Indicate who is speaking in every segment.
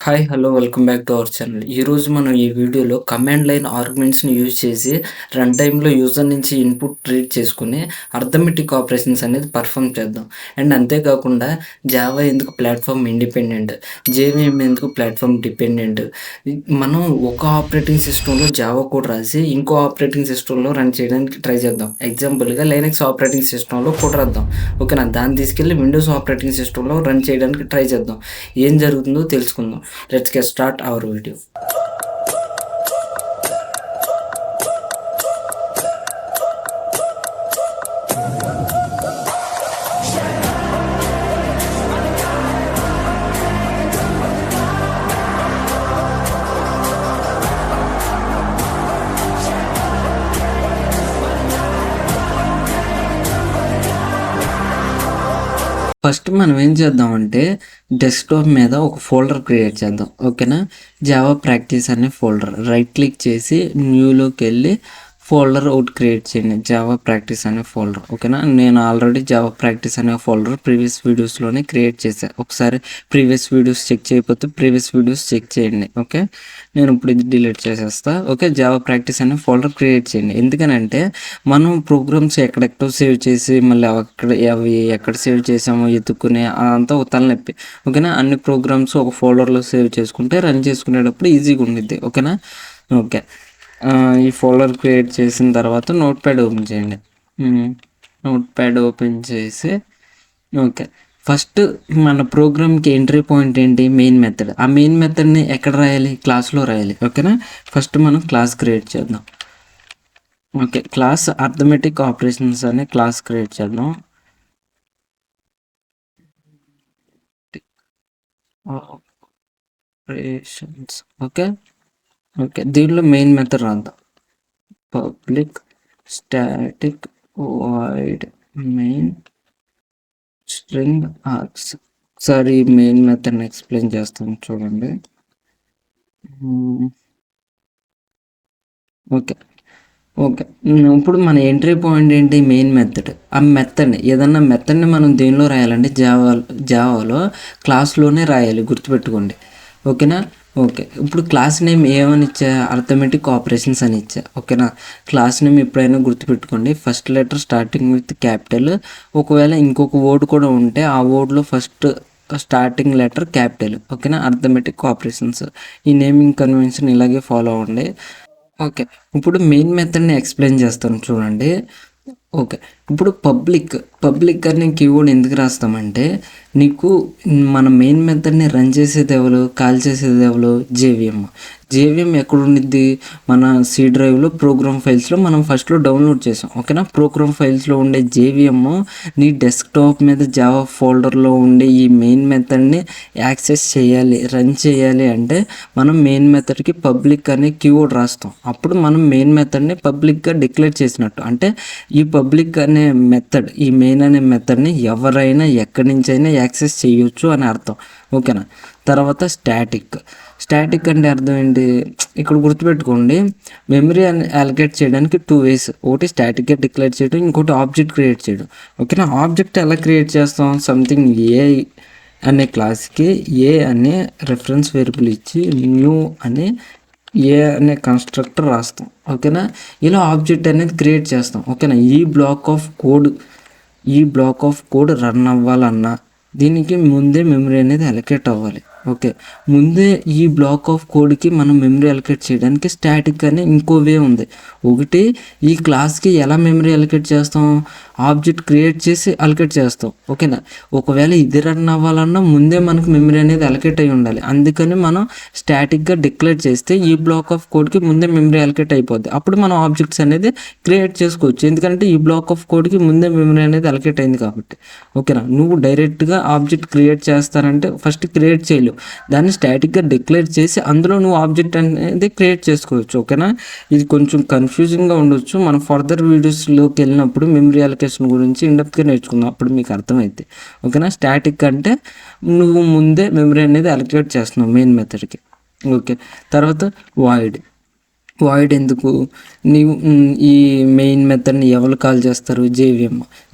Speaker 1: Hi! Hello! Welcome back to our channel. ఈరోజు మనం ఈ వీడియోలో కమాండ్ లైన్ ఆర్గ్యుమెంట్స్‌ని యూజ్ చేసి రన్ టైమ్‌లో యూజర్ నుంచి ఇన్‌పుట్ రీడ్ చేసుకొని అర్థమెటిక్ ఆపరేషన్స్ అనేది పర్ఫార్మ్ చేద్దాం. అండ్ అంతేకాకుండా జావా ఎందుకు ప్లాట్‌ఫార్మ్ ఇండిపెండెంట్, జేవీఎం ఎందుకు ప్లాట్‌ఫార్మ్ డిపెండెంట్. మనం ఒక ఆపరేటింగ్ సిస్టమ్‌లో జావా కోడ్ రాసి ఇంకో ఆపరేటింగ్ సిస్టమ్‌లో రన్ చేయడానికి ట్రై చేద్దాం. ఎగ్జాంపుల్‌గా లైనక్స్ ఆపరేటింగ్ సిస్టమ్‌లో కోడ్ రాద్దాం. ఓకేనా? దాన్ని తీసుకెళ్ళి విండోస్ ఆపరేటింగ్ సిస్టమ్‌లో రన్ చేయడానికి ట్రై చేద్దాం. ఏం జరుగుతుందో తెలుసుకుందాం. Let's get start our video. First మనం ఏం చేద్దామంటే డెస్క్టాప్ మీద ఒక ఫోల్డర్ క్రియేట్ చేద్దాం. ఓకేనా? జావా ప్రాక్టీస్ అనే ఫోల్డర్ రైట్ క్లిక్ చేసి న్యూలోకి వెళ్ళి ఫోల్డర్ ఒకటి క్రియేట్ చేయండి. జావా ప్రాక్టీస్ అనే ఫోల్డర్. ఓకేనా? నేను ఆల్రెడీ జావా ప్రాక్టీస్ అనే ఫోల్డర్ ప్రీవియస్ వీడియోస్లోనే క్రియేట్ చేశాను. ఒకసారి ప్రీవియస్ వీడియోస్ చెక్ చేయకపోతే ప్రీవియస్ వీడియోస్ చెక్ చేయండి. ఓకే, నేను ఇప్పుడు ఇది డిలీట్ చేసేస్తా. ఓకే, జావా ప్రాక్టీస్ అనే ఫోల్డర్ క్రియేట్ చేయండి. ఎందుకనంటే మనం ప్రోగ్రామ్స్ ఎక్కడెక్కడో సేవ్ చేసి మళ్ళీ అవి ఎక్కడ సేవ్ చేసామో ఎత్తుక్కునే అదంతా ఒక తలనొప్పి. ఓకేనా? అన్ని ప్రోగ్రామ్స్ ఒక ఫోల్డర్లో సేవ్ చేసుకుంటే రన్ చేసుకునేటప్పుడు ఈజీగా ఉండిద్ది. ఓకేనా? ఓకే, ఈ ఫోల్డర్ క్రియేట్ చేసిన తర్వాత నోట్ ప్యాడ్ ఓపెన్ చేయండి. నోట్ ప్యాడ్ ఓపెన్ చేసి ఓకే, ఫస్ట్ మన ప్రోగ్రామ్కి ఎంట్రీ పాయింట్ ఏంటి? Main method. ఆ మెయిన్ మెథడ్ని ఎక్కడ రాయాలి? క్లాస్లో రాయాలి. ఓకేనా? ఫస్ట్ మనం క్లాస్ క్రియేట్ చేద్దాం. ఓకే, క్లాస్ అర్థమెటిక్ ఆపరేషన్స్ అనే క్లాస్ క్రియేట్ చేద్దాం. ఆపరేషన్స్. ఓకే ఓకే, దీనిలో మెయిన్ మెథడ్ రాద్దాం. Public static void main string args. ఒకసారి మెయిన్ మెథడ్ని ఎక్స్ప్లెయిన్ చేస్తాను చూడండి. ఓకే ఓకే, ఇప్పుడు మన ఎంట్రీ పాయింట్ ఏంటి? Main method. ఆ మెథడ్ని ఏదన్నా మెథడ్ని మనం దేనిలో రాయాలంటే జావాలో క్లాస్లోనే రాయాలి, గుర్తుపెట్టుకోండి. ఓకేనా? ఓకే, ఇప్పుడు క్లాస్ నేమ్ ఏమని ఇచ్చా? అర్థమెటిక్ ఆపరేషన్స్ అని ఇచ్చా. ఓకేనా? క్లాస్ నేమ్ ఎప్పుడైనా గుర్తుపెట్టుకోండి, first letter starting with capital. ఒకవేళ ఇంకొక వర్డ్ కూడా ఉంటే ఆ వర్డ్లో ఫస్ట్ స్టార్టింగ్ లెటర్ క్యాపిటల్. ఓకేనా? Arithmetic operations. ఈ నేమింగ్ కన్వెన్షన్ ఇలాగే ఫాలో అవ్వండి. ఓకే, ఇప్పుడు మెయిన్ మెథడ్ని ఎక్స్ప్లెయిన్ చేస్తాను చూడండి. ఓకే, ఇప్పుడు పబ్లిక్ అనే కీవర్డ్ ఎందుకు రాస్తామంటే నీకు మన మెయిన్ మెథడ్ని రన్ చేసేది ఎవరు, కాల్ చేసేది ఎవరు? జేవిఎం ఎక్కడ ఉండిద్ది? మన సి డ్రైవ్లో ప్రోగ్రామ్ ఫైల్స్లో మనం ఫస్ట్లో డౌన్లోడ్ చేసాం. ఓకేనా? ప్రోగ్రామ్ ఫైల్స్లో ఉండే జేవిఎం నీ డెస్క్టాప్ మీద జావా ఫోల్డర్లో ఉండే ఈ మెయిన్ మెథడ్ని యాక్సెస్ చేయాలి, రన్ చేయాలి అంటే మనం మెయిన్ మెథడ్కి పబ్లిక్ అనే కీవర్డ్ రాస్తాం. అప్పుడు మనం మెయిన్ మెథడ్ని పబ్లిక్గా డిక్లేర్ చేసినట్టు. అంటే ఈ పబ్లిక్ అనే మెథడ్, ఈ మెయిన్ అనే మెథడ్ని ఎవరైనా ఎక్కడి నుంచైనా యాక్సెస్ చేయొచ్చు అని అర్థం. ఓకేనా? తర్వాత స్టాటిక్ అంటే అర్థం ఏంటి? ఇక్కడ గుర్తుపెట్టుకోండి, మెమరీ అలొకేట్ చేయడానికి 2 ways. ఒకటి స్టాటిక్గా డిక్లేర్ చేయడం, ఇంకోటి ఆబ్జెక్ట్ క్రియేట్ చేయడం. ఓకేనా? ఆబ్జెక్ట్ ఎలా క్రియేట్ చేస్తాం? సంథింగ్ ఏ అనే క్లాస్కి ఏ అనే రెఫరెన్స్ వేరియబుల్ ఇచ్చి న్యూ అనే ఏ అనే కన్స్ట్రక్టర్ రాస్తాం. ఓకేనా? ఇలా ఆబ్జెక్ట్ అనేది క్రియేట్ చేస్తాం. ఓకేనా? ఈ బ్లాక్ ఆఫ్ కోడ్ రన్ అవ్వాలన్నా దీనికి ముందే మెమరీ అనేది అలొకేట్ అవ్వాలి. ఓకే, ముందే ఈ బ్లాక్ ఆఫ్ కోడ్కి మనం మెమరీ అలొకేట్ చేయడానికి స్టాటిక్ అనే ఇంకో వే ఉంది. ఒకటి, ఈ క్లాస్కి ఎలా మెమరీ అలొకేట్ చేస్తాం? ఆబ్జెక్ట్ క్రియేట్ చేసి అలొకేట్ చేస్తాం. ఓకేనా? ఒకవేళ ఇది రన్ అవ్వాలన్నా ముందే మనకు మెమరీ అనేది అలొకేట్ అయి ఉండాలి. అందుకని మనం స్టాటిక్గా డిక్లేర్ చేస్తే ఈ బ్లాక్ ఆఫ్ కోడ్కి ముందే మెమరీ అలొకేట్ అయిపోద్ది. అప్పుడు మనం ఆబ్జెక్ట్స్ అనేది క్రియేట్ చేసుకోవచ్చు, ఎందుకంటే ఈ బ్లాక్ ఆఫ్ కోడ్కి ముందే మెమరీ అనేది అలొకేట్ అయింది కాబట్టి. ఓకేనా? నువ్వు డైరెక్ట్గా ఆబ్జెక్ట్ క్రియేట్ చేస్తానంటే ఫస్ట్ క్రియేట్ చేయలేవు, దాన్ని స్టాటిక్గా డిక్లేర్ చేసి అందులో నువ్వు ఆబ్జెక్ట్ అనేది క్రియేట్ చేసుకోవచ్చు. ఓకేనా? ఇది కొంచెం కన్ఫ్యూజింగ్గా ఉండొచ్చు. మనం ఫర్దర్ వీడియోస్లోకి వెళ్ళినప్పుడు మెమరీ అలొకేషన్ గురించి ఇండెప్త్గా నేర్చుకుందాం, అప్పుడు మీకు అర్థమైంది. ఓకేనా? స్టాటిక్ అంటే నువ్వు ముందే మెమరీ అనేది అలొకేట్ చేస్తున్నావు మెయిన్ మెథడ్కి. ఓకే, తర్వాత వాయిడ్ ఎందుకు? నీవు ఈ మెయిన్ మెథడ్ని ఎవరు కాల్ చేస్తారు?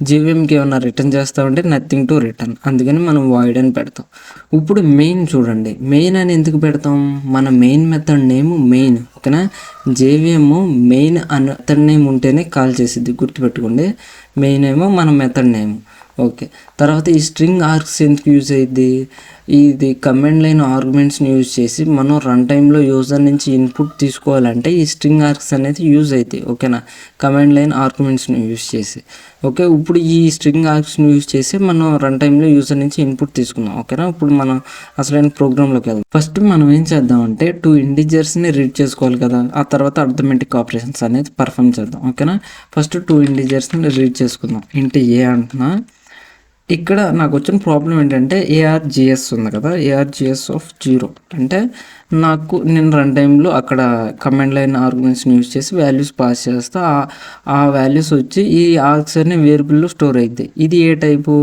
Speaker 1: జేవిఎంకి ఏమన్నా రిటర్న్ చేస్తామంటే నథింగ్ టు రిటర్న్, అందుకని మనం వాయిడ్ అని పెడతాం. ఇప్పుడు మెయిన్ చూడండి, మెయిన్ అని ఎందుకు పెడతాం? మన మెయిన్ మెథడ్ నేమ్ మెయిన్, ఓకేనా. జేవిఎం మెయిన్ అనే మెథడ్ నేమ్ ఉంటేనే కాల్ చేసిద్ది, గుర్తుపెట్టుకోండి. మెయిన్ ఏమో మన మెథడ్ నేమ్, ఓకే. తర్వాత ఈ స్ట్రింగ్ ఆర్గ్స్ ఎందుకు యూజ్ అయ్యిద్ది? ఇది కమాండ్ లైన్ ఆర్గ్యుమెంట్స్ని యూజ్ చేసి మనం రన్ టైంలో యూజర్ నుంచి ఇన్పుట్ తీసుకోవాలంటే ఈ స్ట్రింగ్ ఆర్గ్స్ అనేది యూజ్ అవుతాయి, ఓకేనా. కమాండ్ లైన్ ఆర్గ్యుమెంట్స్ని యూజ్ చేసి, ఓకే. ఇప్పుడు ఈ స్ట్రింగ్ ఆర్గ్స్ని యూజ్ చేసి మనం రన్ టైంలో యూజర్ నుంచి ఇన్పుట్ తీసుకుందాం, ఓకేనా. ఇప్పుడు మనం అసలైన ప్రోగ్రాంలోకి వెళ్దాం. ఫస్ట్ మనం ఏం చేద్దామంటే 2 ఇంటిజర్స్ని రీడ్ చేసుకోవాలి కదా, ఆ తర్వాత అర్థమెటిక్ ఆపరేషన్స్ అనేది పర్ఫామ్ చేద్దాం, ఓకేనా. ఫస్ట్ 2 ఇంటిజర్స్ని రీడ్ చేసుకుందాం. ఇంటి ఏ అంటున్నా. ఇక్కడ నాకు వచ్చిన ప్రాబ్లం ఏంటంటే ఏఆర్జిఎస్ ఉంది కదా, ఏఆర్జిఎస్ ఆఫ్ 0 అంటే నేను రన్ టైంలో అక్కడ కమాండ్ లైన్ ఆర్గ్యుమెంట్స్ని యూజ్ చేసి వాల్యూస్ పాస్ చేస్తా, ఆ వాల్యూస్ వచ్చి ఈ ఆర్గ్స్ అనే వేరియబుల్లో స్టోర్ అవుతాయి. ఇది ఏ టైపు?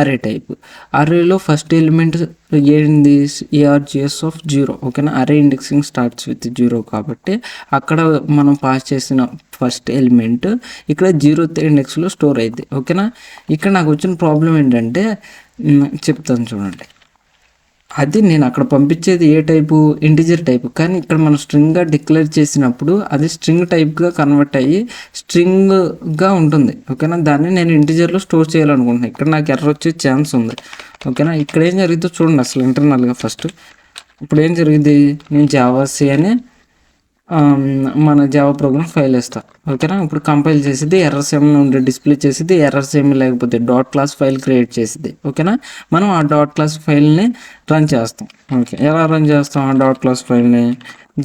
Speaker 1: అరే టైపు. అరేలో ఫస్ట్ ఎలిమెంట్ ఏంది? ఏఆర్జిఎస్ ఆఫ్ 0, ఓకేనా. అరే ఇండెక్సింగ్ స్టార్ట్స్ విత్ 0 కాబట్టి అక్కడ మనం పాస్ చేసిన ఫస్ట్ ఎలిమెంట్ ఇక్కడ 0th ఇండెక్స్లో స్టోర్ అయింది, ఓకేనా. ఇక్కడ నాకు వచ్చిన ప్రాబ్లం ఏంటంటే చెప్తాను చూడండి. అది నేను అక్కడ పంపించేది ఏ టైపు? Integer type. కానీ ఇక్కడ మనం స్ట్రింగ్గా డిక్లేర్ చేసినప్పుడు అది స్ట్రింగ్ టైప్గా కన్వర్ట్ అయ్యి స్ట్రింగ్గా ఉంటుంది, ఓకేనా. దాన్ని నేను ఇంటిజర్లో స్టోర్ చేయాలనుకుంటున్నాను. ఇక్కడ నాకు ఎర్రర్ వచ్చే ఛాన్స్ ఉంది, ఓకేనా. ఇక్కడ ఏం జరుగుతుందో చూడండి అసలు ఇంటర్నల్గా. ఫస్ట్ ఇప్పుడు ఏం జరిగింది? నేను జావాసి అని మన జావా ప్రోగ్రామ్ ఫైల్ వేస్తా, ఓకేనా. ఇప్పుడు కంపైల్ చేసేది ఎర్రర్స్ ఏమైనా ఉండే డిస్ప్లే చేసేది, ఎర్రర్స్ ఏమి లేకపోతే డాట్ క్లాస్ ఫైల్ క్రియేట్ చేసేది, ఓకేనా. మనం ఆ డాట్ క్లాస్ ఫైల్ని రన్ చేస్తాం, ఓకే. ఎలా రన్ చేస్తాం ఆ డాట్ క్లాస్ ఫైల్ని?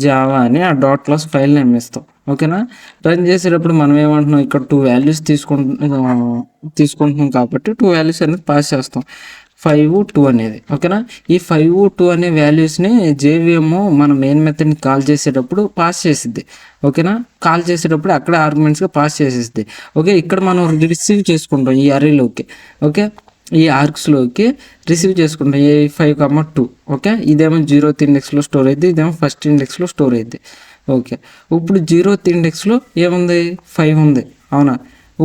Speaker 1: జావా అని ఆ డాట్ క్లాస్ ఫైల్ని ఇస్తాం, ఓకేనా. రన్ చేసేటప్పుడు మనం ఏమంటున్నాం? ఇక్కడ 2 వాల్యూస్ తీసుకుంటున్నాం కాబట్టి 2 వాల్యూస్ అనేది పాస్ చేస్తాం, 5, 2 అనేది, ఓకేనా. ఈ 5, 2 అనే వాల్యూస్ని జేవిఎం మన మెయిన్ మెథడ్ని కాల్ చేసేటప్పుడు పాస్ చేసిద్ది, ఓకేనా. కాల్ చేసేటప్పుడు అక్కడ ఆర్గ్యుమెంట్స్గా పాస్ చేసేస్తుంది, ఓకే. ఇక్కడ మనం రిసీవ్ చేసుకుంటాం ఈ అరేలోకి, ఓకే. ఈ ఆర్గ్స్లోకి రిసీవ్ చేసుకుంటాం ఏ 5, 2, ఓకే. ఇదేమో 0th ఇండెక్స్లో స్టోర్ అయింది, ఇదేమో ఫస్ట్ ఇండెక్స్లో స్టోర్ అయింది, ఓకే. ఇప్పుడు 0th ఇండెక్స్లో ఏముంది? 5 ఉంది, అవునా.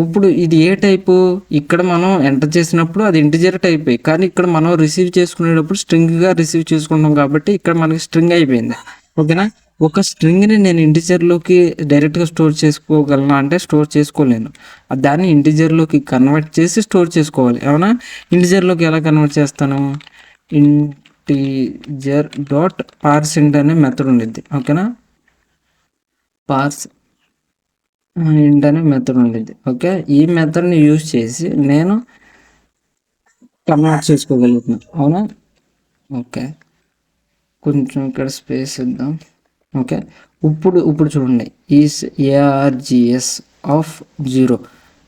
Speaker 1: ఇప్పుడు ఇది ఏ టైపు? ఇక్కడ మనం ఎంటర్ చేసినప్పుడు అది ఇంటిజర్ టైప్, కానీ ఇక్కడ మనం రిసీవ్ చేసుకునేటప్పుడు స్ట్రింగ్గా రిసీవ్ చేసుకుంటాం కాబట్టి ఇక్కడ మనకి స్ట్రింగ్ అయిపోయింది, ఓకేనా. ఒక స్ట్రింగ్ని నేను ఇంటిజర్లోకి డైరెక్ట్గా స్టోర్ చేసుకోగలనా అంటే స్టోర్ చేసుకోలేను. దాన్ని ఇంటిజర్లోకి కన్వర్ట్ చేసి స్టోర్ చేసుకోవాలి, అవునా. ఇంటిజర్లోకి ఎలా కన్వర్ట్ చేస్తాను? ఇంటిజర్ డాట్ పార్సింట్ అనే మెథడ్ ఉండిద్ది, ఓకేనా. పార్స్ ఇంట్ అనే మెథడ్ ఉండిద్ది, ఓకే. ఈ మెథడ్ని యూజ్ చేసి నేను కన్వర్ట్ చేసుకోగలుగుతున్నాను, అవునా. ఓకే, కొంచెం ఇక్కడ స్పేస్ ఇద్దాం, ఓకే. ఇప్పుడు చూడండి, ఈ ఏఆర్జిఎస్ ఆఫ్ 0,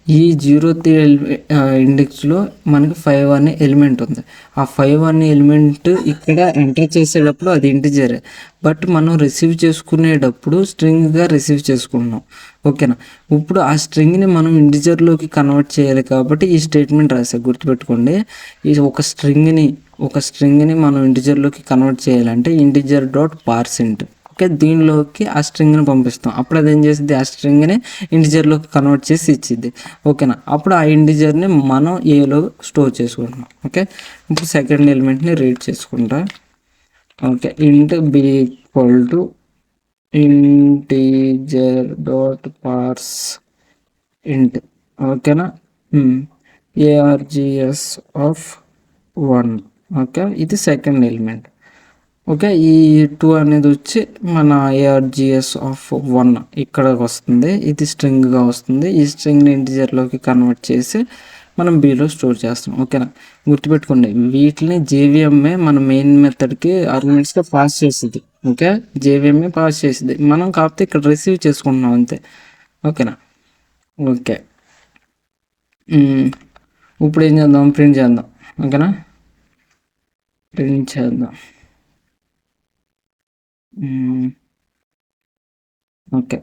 Speaker 1: ఈ 0th ఇండెక్స్లో మనకి 5 అనే ఎలిమెంట్ ఉంది. ఆ 5 అనే ఎలిమెంట్ ఇక్కడ ఎంటర్ చేసేటప్పుడు అది ఇంటిజర్, బట్ మనం రిసీవ్ చేసుకునేటప్పుడు స్ట్రింగ్గా రిసీవ్ చేసుకుంటున్నాం, ఓకేనా. ఇప్పుడు ఆ స్ట్రింగ్ని మనం ఇంటిజర్లోకి కన్వర్ట్ చేయాలి కాబట్టి ఈ స్టేట్మెంట్ రాసా, గుర్తుపెట్టుకోండి. ఇది ఒక స్ట్రింగ్ని మనం ఇంటిజర్లోకి కన్వర్ట్ చేయాలంటే ఇంటిజర్ డాట్ పార్సింట్, ఓకే. దీనిలోకి ఆ స్ట్రింగ్ని పంపిస్తాం, అప్పుడు అది ఏం చేసిద్ది? ఆ స్ట్రింగ్ని ఇంటిజర్లోకి కన్వర్ట్ చేసి ఇచ్చిద్ది, ఓకేనా. అప్పుడు ఆ ఇంటిజర్ని మనం ఏలో స్టోర్ చేసుకుంటున్నాం, ఓకే. ఇప్పుడు సెకండ్ ఎలిమెంట్ని రీడ్ చేసుకుంటా, okay. Int b equal to integer dot parse int, ఓకేనా. ARGS of 1, okay. ఇది సెకండ్ ఎలిమెంట్, ఓకే. ఈ 2 అనేది వచ్చి మన ఏఆర్జిఎస్ ఆఫ్ 1 ఇక్కడ వస్తుంది, ఇది స్ట్రింగ్గా వస్తుంది. ఈ స్ట్రింగ్ని ఇంటిజర్లోకి కన్వర్ట్ చేసి మనం బీలో స్టోర్ చేస్తాం, ఓకేనా. గుర్తుపెట్టుకోండి, వీటిని జేవిఎంఏ మన మెయిన్ మెథడ్కి ఆర్గ్యుమెంట్స్గా పాస్ చేస్తుంది, ఓకే. జేవిఎంఏ పాస్ చేసింది, మనం కాకపోతే ఇక్కడ రిసీవ్ చేసుకుంటున్నాం అంతే, ఓకేనా. ఓకే, ఇప్పుడు ఏం చేద్దాం? ప్రింట్ చేద్దాం, ఓకేనా. ప్రింట్ చేద్దాం, okay.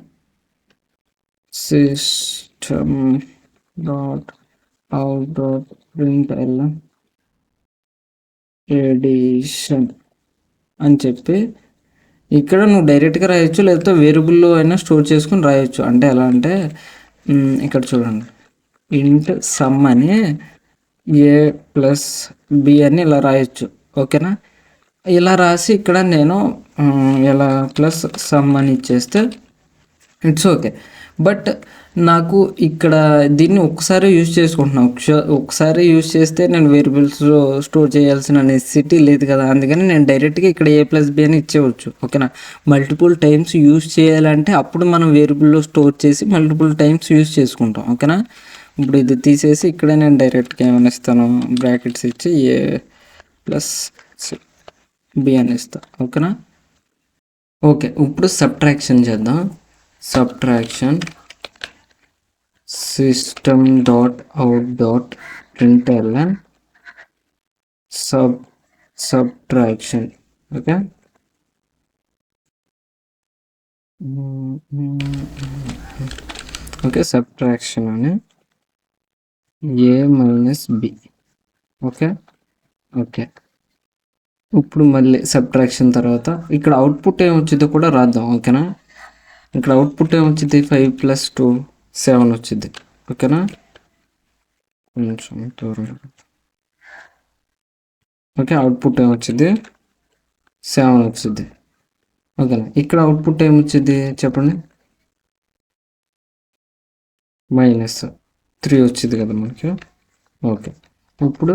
Speaker 1: System dot out dot println addition అని చెప్పి ఇక్కడ నువ్వు డైరెక్ట్గా రాయొచ్చు, లేకపోతే వేరియబుల్లో అయినా స్టోర్ చేసుకుని రాయొచ్చు. అంటే ఎలా అంటే ఇక్కడ చూడండి, ఇంట్ సమ్ అని ఏ ప్లస్ బి అని ఇలా రాయొచ్చు. ఓకేనా? ఇలా రాసి ఇక్కడ నేను ఇలా ప్లస్ సమ్ అని ఇచ్చేస్తే ఇట్స్ ఓకే. బట్ నాకు ఇక్కడ దీన్ని ఒక్కసారి యూజ్ చేసుకుంటున్నాను. ఒకసారి యూజ్ చేస్తే నేను వేరియబుల్స్ స్టోర్ చేయాల్సిన నెసెసిటీ లేదు కదా. అందుకని నేను డైరెక్ట్గా ఇక్కడ ఏ ప్లస్ బి అని ఇచ్చేవచ్చు. ఓకేనా? మల్టిపుల్ టైమ్స్ యూజ్ చేయాలంటే అప్పుడు మనం వేరియబుల్లో స్టోర్ చేసి మల్టిపుల్ టైమ్స్ యూజ్ చేసుకుంటాం. ఓకేనా? ఇప్పుడు ఇది తీసేసి ఇక్కడే నేను డైరెక్ట్గా ఏమైనా ఇస్తాను, బ్రాకెట్స్ ఇచ్చి ఏ ప్లస్ బి అని ఇస్తాను. ఓకేనా? ఓకే, ఇప్పుడు సబ్ట్రాక్షన్ చేద్దాం. Subtraction system dot out dot println subtraction. Okay, okay, subtraction అని ఏ మైనస్ బి. Okay, okay. ఇప్పుడు మళ్ళీ సబ్ట్రాక్షన్ తర్వాత ఇక్కడ అవుట్పుట్ ఏమొచ్చిందో కూడా రాద్దాం. ఓకేనా? ఇక్కడ అవుట్పుట్ ఏమొచ్చింది, 5 + 2 7 వచ్చింది. ఓకేనా? కొంచెం దూరం. ఓకే, అవుట్పుట్ ఏమొచ్చింది, 7 వచ్చింది. ఓకేనా? ఇక్కడ అవుట్పుట్ ఏమొచ్చింది చెప్పండి, -3 వచ్చింది కదా మనకి. ఓకే, ఇప్పుడు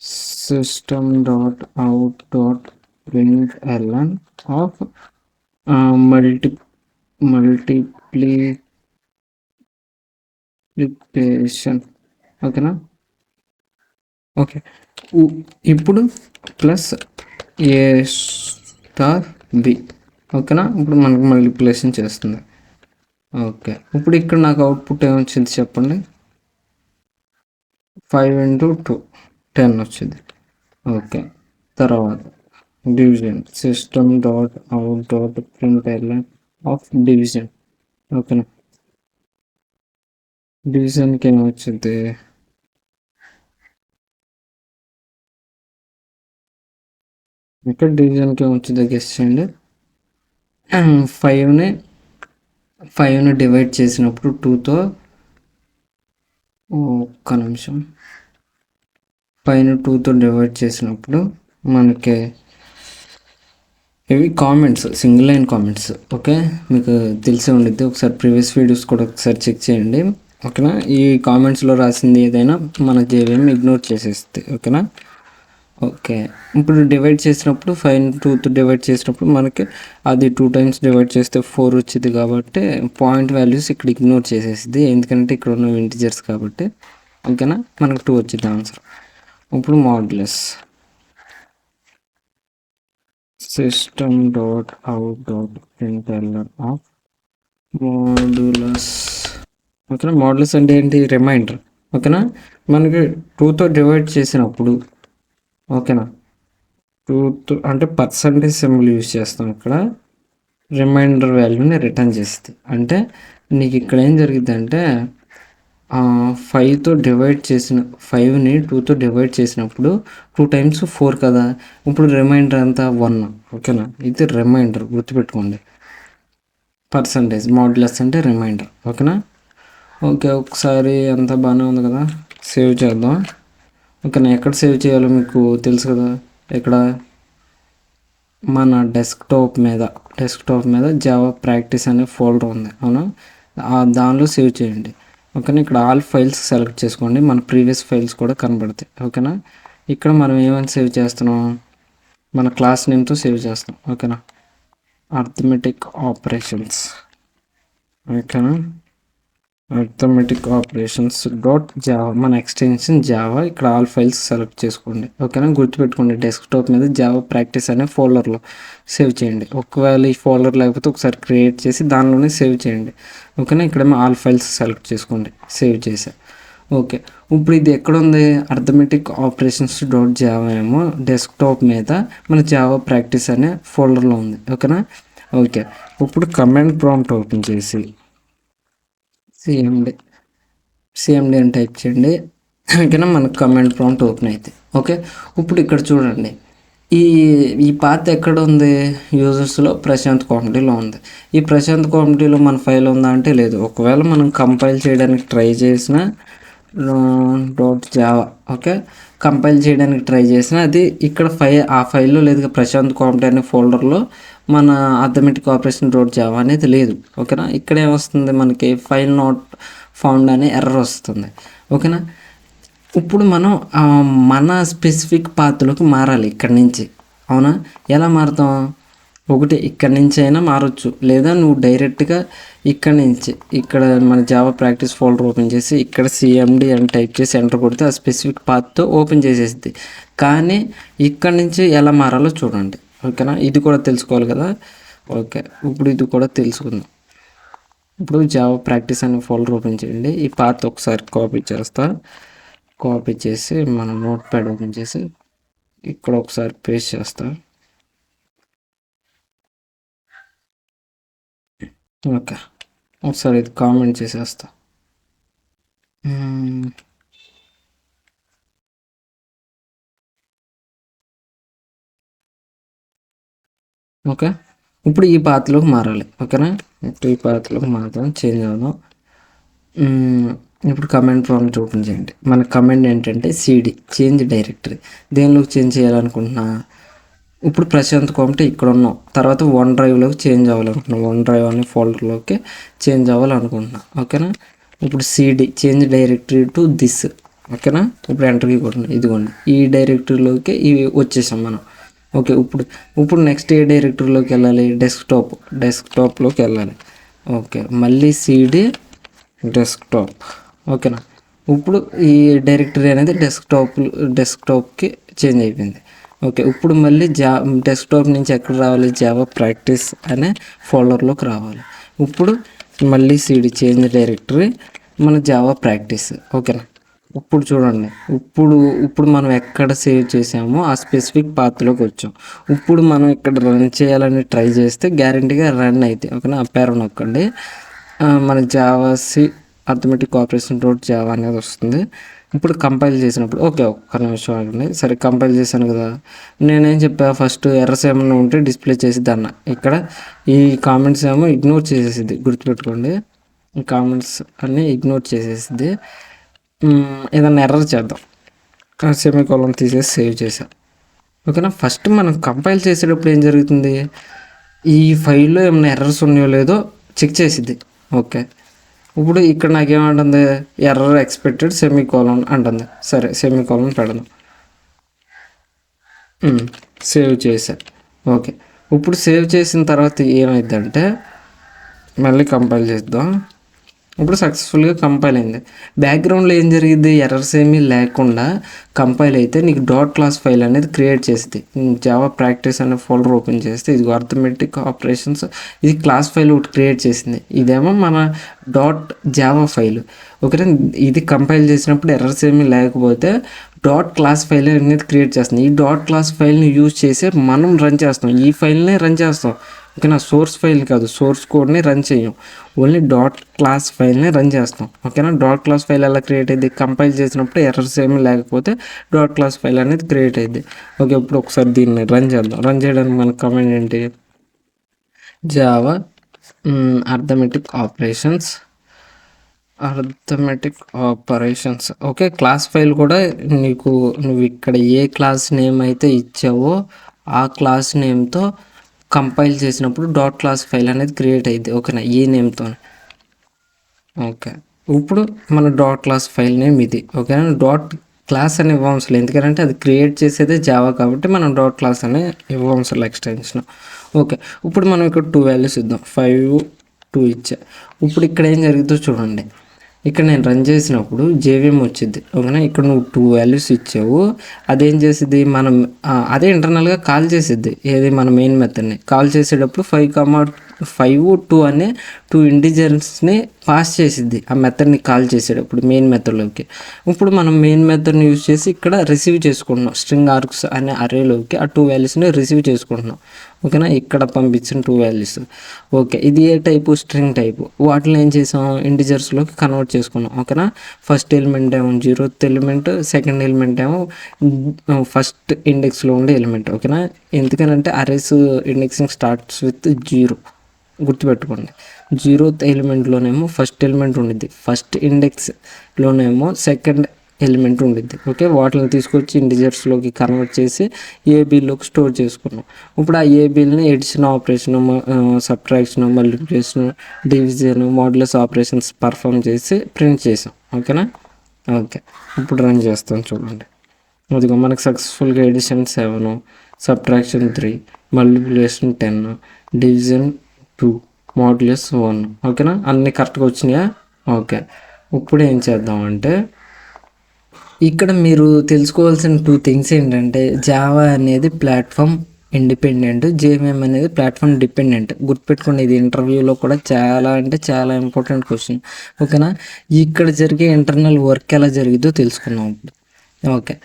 Speaker 1: system dot out dot println of multiplication. ఓకేనా? ఓకే, ఇప్పుడు ప్లస్ ఏ స్టార్ బి. ఓకేనా? ఇప్పుడు మనకు మల్టిప్లికేషన్ చేస్తుంది. ఓకే, ఇప్పుడు ఇక్కడ నాకు అవుట్పుట్ ఏమొచ్చింది చెప్పండి, 5 × 2 10 వచ్చింది. ఓకే, తర్వాత division system dot out dot println of division. ఓకేనా? డివిజన్కి ఏమొచ్చింది, ఇక్కడ డివిజన్కి ఏమొచ్చింది గెస్ చేయండి. 5ని డివైడ్ చేసినప్పుడు 2తో, ఒక్క నిమిషం, 5ని 2తో డివైడ్ చేసినప్పుడు మనకి ఇవి comments, single line comments. Okay, మీకు తెలిసే ఉండిద్ది, ఒకసారి ప్రీవియస్ వీడియోస్ కూడా ఒకసారి చెక్ చేయండి. ఓకేనా? ఈ కామెంట్స్లో రాసింది ఏదైనా మన జేవిఎం ఇగ్నోర్ చేసేస్తుంది. ఓకేనా? ఓకే, ఇప్పుడు డివైడ్ చేసినప్పుడు 5ని 2తో డివైడ్ చేసినప్పుడు మనకి అది 2 టైమ్స్ డివైడ్ చేస్తే 4 వచ్చింది. కాబట్టి పాయింట్ వాల్యూస్ ఇక్కడ ఇగ్నోర్ చేసేసింది, ఎందుకంటే ఇక్కడ ఉన్న ఇంటిజర్స్ కాబట్టి. ఓకేనా? మనకు 2 వచ్చింది ఆన్సర్. ఇప్పుడు modulus system dot out dot println of modulus. ఓకేనా? మాడ్యులస్ అంటే ఏంటి, రిమైండర్. ఓకేనా? మనకి 2తో డివైడ్ చేసినప్పుడు, ఓకేనా, 2తో అంటే పర్సంటేజ్ సింబల్ యూజ్ చేస్తాం ఇక్కడ, రిమైండర్ వాల్యూని రిటర్న్ చేస్తుంది. అంటే నీకు ఇక్కడ ఏం జరిగింది అంటే 5తో డివైడ్ చేసిన 5ని 2తో డివైడ్ చేసినప్పుడు 2 టైమ్స్ 4 కదా, ఇప్పుడు రిమైండర్ అంతా 1. ఓకేనా? ఇది రిమైండర్, గుర్తుపెట్టుకోండి. పర్సంటేజ్ మాడ్యులస్ అంటే రిమైండర్. ఓకేనా? ఓకే, ఒకసారి అంతా బాగానే ఉంది కదా, సేవ్ చేద్దాం. ఓకేనా? ఎక్కడ సేవ్ చేయాలో మీకు తెలుసు కదా, ఎక్కడ, మన డెస్క్టాప్ మీద జావా ప్రాక్టీస్ అనే ఫోల్డర్ ఉంది. అవునా? దానిలో సేవ్ చేయండి. ఓకేనా? ఇక్కడ ఆల్ ఫైల్స్ సెలెక్ట్ చేసుకోండి, మన ప్రీవియస్ ఫైల్స్ కూడా కనబడతాయి. ఓకేనా? ఇక్కడ మనం ఏమైనా సేవ్ చేస్తున్నాం, మన క్లాస్ నేమ్తో సేవ్ చేస్తాం. ఓకేనా? Arithmetic operations. ఓకేనా? అర్థమెటిక్ ఆపరేషన్స్ డాట్ జావా, మన ఎక్స్టెన్షన్ జావా. ఇక్కడ ఆల్ ఫైల్స్ సెలెక్ట్ చేసుకోండి. ఓకేనా? గుర్తుపెట్టుకోండి, డెస్క్టాప్ మీద జావా ప్రాక్టీస్ అనే ఫోల్డర్లో సేవ్ చేయండి. ఒకవేళ ఈ ఫోల్డర్ లేకపోతే ఒకసారి క్రియేట్ చేసి దానిలోనే సేవ్ చేయండి. ఓకేనా? ఇక్కడేమో ఆల్ ఫైల్స్ సెలెక్ట్ చేసుకోండి, సేవ్ చేసా. ఓకే, ఇప్పుడు ఇది ఎక్కడ ఉంది, అర్థమెటిక్ ఆపరేషన్స్ డాట్ జావా ఏమో డెస్క్టాప్ మీద మన జావా ప్రాక్టీస్ అనే ఫోల్డర్లో ఉంది. ఓకేనా? ఓకే, ఇప్పుడు కమాండ్ ప్రాంప్ట్ ఓపెన్ చేసి సిఎండి అని టైప్ చేయండి. ఓకేనా? మనకు కమాండ్ ప్రాంప్ట్ ఓపెన్ అవుతుంది. ఓకే, ఇప్పుడు ఇక్కడ చూడండి, ఈ ఈ పాత్ ఎక్కడ ఉంది? యూజర్స్లో ప్రశాంత్ కామెడీలో ఉంది. ఈ ప్రశాంత్ కామెడీలో మన ఫైల్ ఉందా అంటే లేదు. ఒకవేళ మనం కంపైల్ చేయడానికి ట్రై చేసిన డాట్ జావా ఓకే కంపైల్ చేయడానికి ట్రై చేసిన అది ఇక్కడ ఆ ఫైల్లో లేదు. ప్రశాంత్ కామెడీ అనే ఫోల్డర్లో మన అథమెటిక్ ఆపరేషన్ డాట్ జావా అనేది లేదు. ఓకేనా, ఇక్కడ ఏమొస్తుంది మనకి ఫైల్ నాట్ ఫౌండ్ అనే ఎర్రర్ వస్తుంది. ఓకేనా, ఇప్పుడు మనం మన స్పెసిఫిక్ పాత్రలోకి మారాలి ఇక్కడి నుంచి. అవునా, ఎలా మారుతాం? ఒకటి ఇక్కడి నుంచి అయినా మారచ్చు, లేదా నువ్వు డైరెక్ట్గా ఇక్కడి నుంచి ఇక్కడ మన జావా ప్రాక్టీస్ ఫోల్డర్ ఓపెన్ చేసి ఇక్కడ సిఎండి అని టైప్ చేసి ఎంటర్ కొడితే ఆ స్పెసిఫిక్ పాత్తో ఓపెన్ చేసేస్తుంది. కానీ ఇక్కడి నుంచి ఎలా మారాలో చూడండి. ఓకేనా, ఇది కూడా తెలుసుకోవాలి కదా. ఓకే, ఇప్పుడు ఇది కూడా తెలుసుకుందాం. ఇప్పుడు జావా ప్రాక్టీస్ అనే ఫోల్డర్ ఓపెన్ చేయండి. ఈ పాత్ ఒకసారి కాపీ చేసి మన నోట్ ప్యాడ్ ఓపెన్ చేసి ఇక్కడ ఒకసారి పేస్ట్ చేస్తా. ఓకే, ఒకసారి ఇది కామెంట్ చేసేస్తా. ఓకే, ఇప్పుడు ఈ పాత్రలోకి మారాలి. ఓకేనా, ఇప్పుడు ఈ పాత్రలోకి మాత్రం చేంజ్ అవుదాం. ఇప్పుడు కమాండ్ ప్రాంప్ట్ ఓపెన్ చేయండి. మన కమాండ్ ఏంటంటే సిడి చేంజ్ డైరెక్టరీ. దేనిలోకి చేంజ్ చేయాలనుకుంటున్నా? ఇప్పుడు ప్రశాంత్ కామెడీ ఇక్కడ ఉన్నాం, తర్వాత వన్ డ్రైవ్లోకి చేంజ్ అవ్వాలనుకుంటున్నాం. వన్ డ్రైవ్ అనే ఫోల్డర్లోకి చేంజ్ అవ్వాలనుకుంటున్నా. ఓకేనా, ఇప్పుడు CD change directory to this. ఓకేనా, ఇప్పుడు ఎంటర్కి కొట్టినా, ఇదిగోండి ఈ డైరెక్టరీలోకి ఇవి వచ్చేసాం మనం. ఓకే, ఇప్పుడు నెక్స్ట్ ఏ డైరెక్టరీలోకి వెళ్ళాలి? డెస్క్టాప్లోకి వెళ్ళాలి. ఓకే, మళ్ళీ సిడి డెస్క్టాప్. ఓకేనా, ఇప్పుడు ఈ డైరెక్టరీ అనేది డెస్క్టాప్కి చేంజ్ అయిపోయింది. ఓకే, ఇప్పుడు మళ్ళీ డెస్క్టాప్ నుంచి ఎక్కడ రావాలి? జావా ప్రాక్టీస్ అనే ఫోల్డర్లోకి రావాలి. ఇప్పుడు మళ్ళీ సిడి చేంజ్ డైరెక్టరీ మన జావా ప్రాక్టీస్. ఓకేనా, ఇప్పుడు చూడండి, ఇప్పుడు మనం ఎక్కడ సేవ్ చేసామో ఆ స్పెసిఫిక్ పాత్లోకి వచ్చాం. ఇప్పుడు మనం ఇక్కడ రన్ చేయాలని ట్రై చేస్తే గ్యారంటీగా రన్ అయితే. ఓకేనా, పేరు నొక్కండి, మన జావాసి అథమెటిక్ ఆపరేషన్ డాట్ జావా అనేది వస్తుంది. ఇప్పుడు కంపైల్ చేసినప్పుడు ఓకే ఒక్క నిమిషం ఆగండి. సరే, కంపైల్ చేశాను కదా. నేనేం చెప్పా? ఫస్ట్ ఎర్రర్స్ ఏమన్నా ఉంటే డిస్ప్లే చేసిద్ది అన్న. ఇక్కడ ఈ కామెంట్స్ ఏమో ఇగ్నోర్ చేసేసిద్ది, గుర్తుపెట్టుకోండి. ఈ కామెంట్స్ అన్నీ ఇగ్నోర్ చేసేసిద్ది. ఏదన్నా ఎర్రర్ చేద్దాం, సెమీకోలన్ తీసేసి సేవ్ చేసాం. ఓకేనా, ఫస్ట్ మనం కంపైల్ చేసేటప్పుడు ఏం జరుగుతుంది? ఈ ఫైల్లో ఏమైనా ఎర్రర్స్ ఉన్నాయో లేదో చెక్ చేసిద్ది. ఓకే, ఇప్పుడు ఇక్కడ నాకేమంటుంది? ఎర్రర్ ఎక్స్పెక్టెడ్ సెమీకోలన్ అంటుంది. సరే, సెమీకోలన్ పెడదాం, సేవ్ చేసా. ఓకే, ఇప్పుడు సేవ్ చేసిన తర్వాత ఏమైందంటే మళ్ళీ కంపైల్ చేద్దాం. ఇప్పుడు సక్సెస్ఫుల్గా కంపైల్ అయింది. బ్యాక్గ్రౌండ్లో ఏం జరిగింది? ఎర్రర్స్ ఏమీ లేకుండా కంపైల్ అయితే నీకు డాట్ క్లాస్ ఫైల్ అనేది క్రియేట్ చేస్తుంది. జావా ప్రాక్టీస్ అనే ఫోల్డర్ ఓపెన్ చేస్తే ఇది అర్థమెటిక్ ఆపరేషన్స్, ఇది క్లాస్ ఫైల్ ఒకటి క్రియేట్ చేసింది. ఇదేమో మన డాట్ జావా ఫైల్. ఓకేనా, ఇది కంపైల్ చేసినప్పుడు ఎర్రర్స్ ఏమీ లేకపోతే డాట్ క్లాస్ ఫైల్ అనేది క్రియేట్ చేస్తుంది. ఈ డాట్ క్లాస్ ఫైల్ని యూజ్ చేసి మనం రన్ చేస్తాం, ఈ ఫైల్నే రన్ చేస్తాం. ఓకేనా, సోర్స్ ఫైల్ కాదు, సోర్స్ కోడ్ని రన్ చేయం, ఓన్లీ డాట్ క్లాస్ ఫైల్ని రన్ చేస్తాం. ఓకేనా, డాట్ క్లాస్ ఫైల్ ఎలా క్రియేట్ అయ్యింది? కంపైల్ చేసినప్పుడు ఎర్రర్స్ ఏమీ లేకపోతే డాట్ క్లాస్ ఫైల్ అనేది క్రియేట్ అయ్యింది. ఓకే, ఇప్పుడు ఒకసారి దీన్ని రన్ చేద్దాం. రన్ చేయడానికి మన కమాండ్ ఏంటి? Java arithmetic operations. Okay, class file కూడా నువ్వు ఇక్కడ ఏ క్లాస్ నేమ్ అయితే ఇచ్చావో ఆ క్లాస్ నేమ్తో కంపైల్ చేసినప్పుడు డాట్ క్లాస్ ఫైల్ అనేది క్రియేట్ అయ్యింది. ఓకేనా, ఈ నేమ్తో. ఓకే, ఇప్పుడు మన డాట్ క్లాస్ ఫైల్ నేమ్ ఇది. ఓకేనా, డాట్ క్లాస్ అని ఇవ్వవసరం, ఎందుకంటే అది క్రియేట్ చేసేదే జావా కాబట్టి మనం డాట్ క్లాస్ అనే ఇవ్వవసరం ఎక్స్టెన్షన్. ఓకే, ఇప్పుడు మనం ఇక్కడ 2 వాల్యూస్ ఇద్దాం. 5, 2 ఇచ్చా. ఇప్పుడు ఇక్కడ ఏం జరుగుతుందో చూడండి. ఇక్కడ నేను రన్ చేసినప్పుడు జేవిఎం వచ్చింది. ఓకేనా, ఇక్కడ నువ్వు 2 వాల్యూస్ ఇచ్చావు. అదేం చేసిద్ది? అదే ఇంటర్నల్గా కాల్ చేసిద్ది. ఏది? మన మెయిన్ మెథడ్ని కాల్ చేసేటప్పుడు 5, 5 2 అనే 2 ఇంటిజర్స్ని పాస్ చేసిద్ది ఆ మెథడ్ని కాల్ చేసేటప్పుడు మెయిన్ మెథడ్లోకి. ఇప్పుడు మనం మెయిన్ మెథడ్ని యూజ్ చేసి ఇక్కడ రిసీవ్ చేసుకుంటున్నాం స్ట్రింగ్ ఆర్గ్స్ అనే అరేలోకి ఆ 2 వాల్యూస్ని రిసీవ్ చేసుకుంటున్నాం. ఓకేనా, ఇక్కడ పంపించిన 2 వాల్యూస్. ఓకే, ఇది ఏ టైపు? String type. వాటిని ఏం చేసాం? ఇంటిజర్స్లోకి కన్వర్ట్ చేసుకున్నాం. ఓకేనా, ఫస్ట్ ఎలిమెంట్ ఏమో 0th ఎలిమెంట్, సెకండ్ ఎలిమెంట్ ఏమో ఫస్ట్ ఇండెక్స్లో ఉండే ఎలిమెంట్. ఓకేనా, ఎందుకనంటే అరేస్ ఇండెక్సింగ్ స్టార్ట్స్ విత్ 0, గుర్తుపెట్టుకోండి. 0th ఎలిమెంట్లోనేమో ఫస్ట్ ఎలిమెంట్ ఉండిద్ది, ఫస్ట్ ఇండెక్స్లోనేమో సెకండ్ ఎలిమెంట్ ఉండిద్ది. ఓకే, వాటిని తీసుకొచ్చి ఇంటిజర్స్లోకి కన్వర్ట్ చేసి ఏబీలోకి స్టోర్ చేసుకున్నాం. ఇప్పుడు ఆ ఏబీని addition operation, subtraction, multiplication, division, modulus operations perform చేసి ప్రింట్ చేసాం. ఓకేనా, ఓకే, ఇప్పుడు రన్ చేస్తాం చూడండి. అదిగో మనకు సక్సెస్ఫుల్గా addition 7, subtraction 3, multiplication 10, division 2, modulus 1. ఓకేనా, అన్నీ కరెక్ట్గా వచ్చినాయా? ఓకే, ఇప్పుడు ఏం చేద్దామంటే ఇక్కడ మీరు తెలుసుకోవాల్సిన 2 థింగ్స్ ఏంటంటే జావా అనేది ప్లాట్ఫామ్ ఇండిపెండెంట్, జేవిఎం అనేది ప్లాట్ఫామ్ డిపెండెంట్. గుర్తుపెట్టుకోండి, ఇది ఇంటర్వ్యూలో కూడా చాలా అంటే చాలా ఇంపార్టెంట్ క్వశ్చన్. ఓకేనా, ఇక్కడ జరిగే ఇంటర్నల్ వర్క్ ఎలా జరిగిద్దో తెలుసుకుందాం ఇప్పుడు. ఓకే,